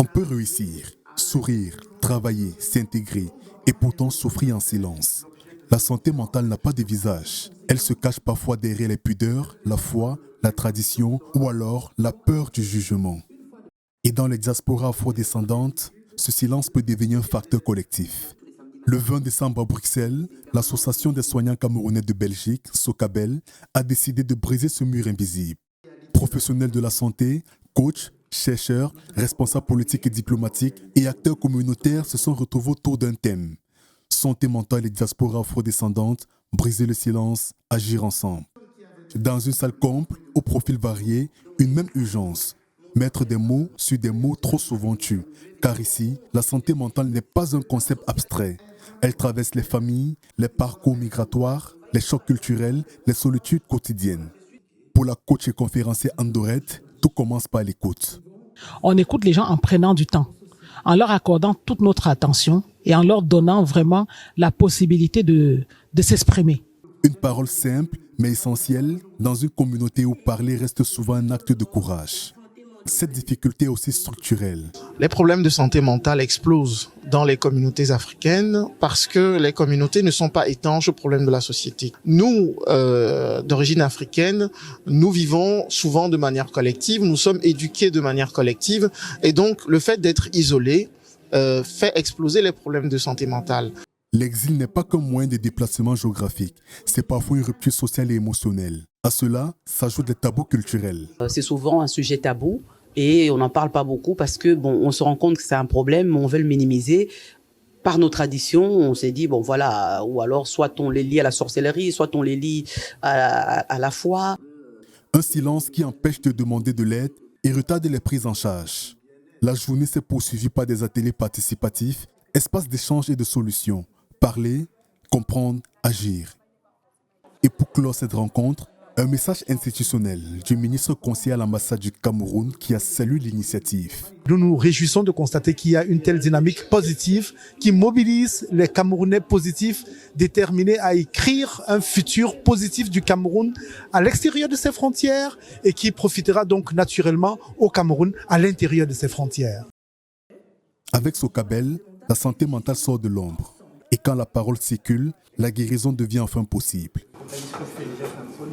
On peut réussir, sourire, travailler, s'intégrer et pourtant souffrir en silence. La santé mentale n'a pas de visage. Elle se cache parfois derrière les pudeurs, la foi, la tradition ou alors la peur du jugement. Et dans les diasporas afro-descendantes, ce silence peut devenir un facteur collectif. Le 20 décembre à Bruxelles, l'Association des soignants camerounais de Belgique, SOCABEL, a décidé de briser ce mur invisible. Professionnels de la santé, coachs, chercheurs, responsables politiques et diplomatiques et acteurs communautaires se sont retrouvés autour d'un thème. Santé mentale et diaspora afro-descendante, briser le silence, agir ensemble. Dans une salle comble, aux profils variés, une même urgence. Mettre des mots sur des mots trop souvent tue. Car ici, la santé mentale n'est pas un concept abstrait. Elle traverse les familles, les parcours migratoires, les chocs culturels, les solitudes quotidiennes. Pour la coach et conférencière Andorette, tout commence par l'écoute. On écoute les gens en prenant du temps, en leur accordant toute notre attention et en leur donnant vraiment la possibilité de s'exprimer. Une parole simple mais essentielle dans une communauté où parler reste souvent un acte de courage. Cette difficulté est aussi structurelle. Les problèmes de santé mentale explosent dans les communautés africaines parce que les communautés ne sont pas étanches aux problèmes de la société. Nous, d'origine africaine, nous vivons souvent de manière collective, nous sommes éduqués de manière collective et donc le fait d'être isolé fait exploser les problèmes de santé mentale. L'exil n'est pas qu'un moyen de déplacement géographique, c'est parfois une rupture sociale et émotionnelle. À cela s'ajoutent des tabous culturels. C'est souvent un sujet tabou et on n'en parle pas beaucoup parce que on se rend compte que c'est un problème, mais on veut le minimiser. Par nos traditions, on s'est dit, voilà, ou alors soit on les lie à la sorcellerie, soit on les lie à la foi. Un silence qui empêche de demander de l'aide et retarde les prises en charge. La journée s'est poursuivie par des ateliers participatifs, espaces d'échange et de solutions. Parler, comprendre, agir. Et pour clore cette rencontre, un message institutionnel du ministre conseiller à l'ambassade du Cameroun qui a salué l'initiative. Nous nous réjouissons de constater qu'il y a une telle dynamique positive qui mobilise les Camerounais positifs déterminés à écrire un futur positif du Cameroun à l'extérieur de ses frontières et qui profitera donc naturellement au Cameroun à l'intérieur de ses frontières. Avec SOCABEL, la santé mentale sort de l'ombre. Et quand la parole circule, la guérison devient enfin possible.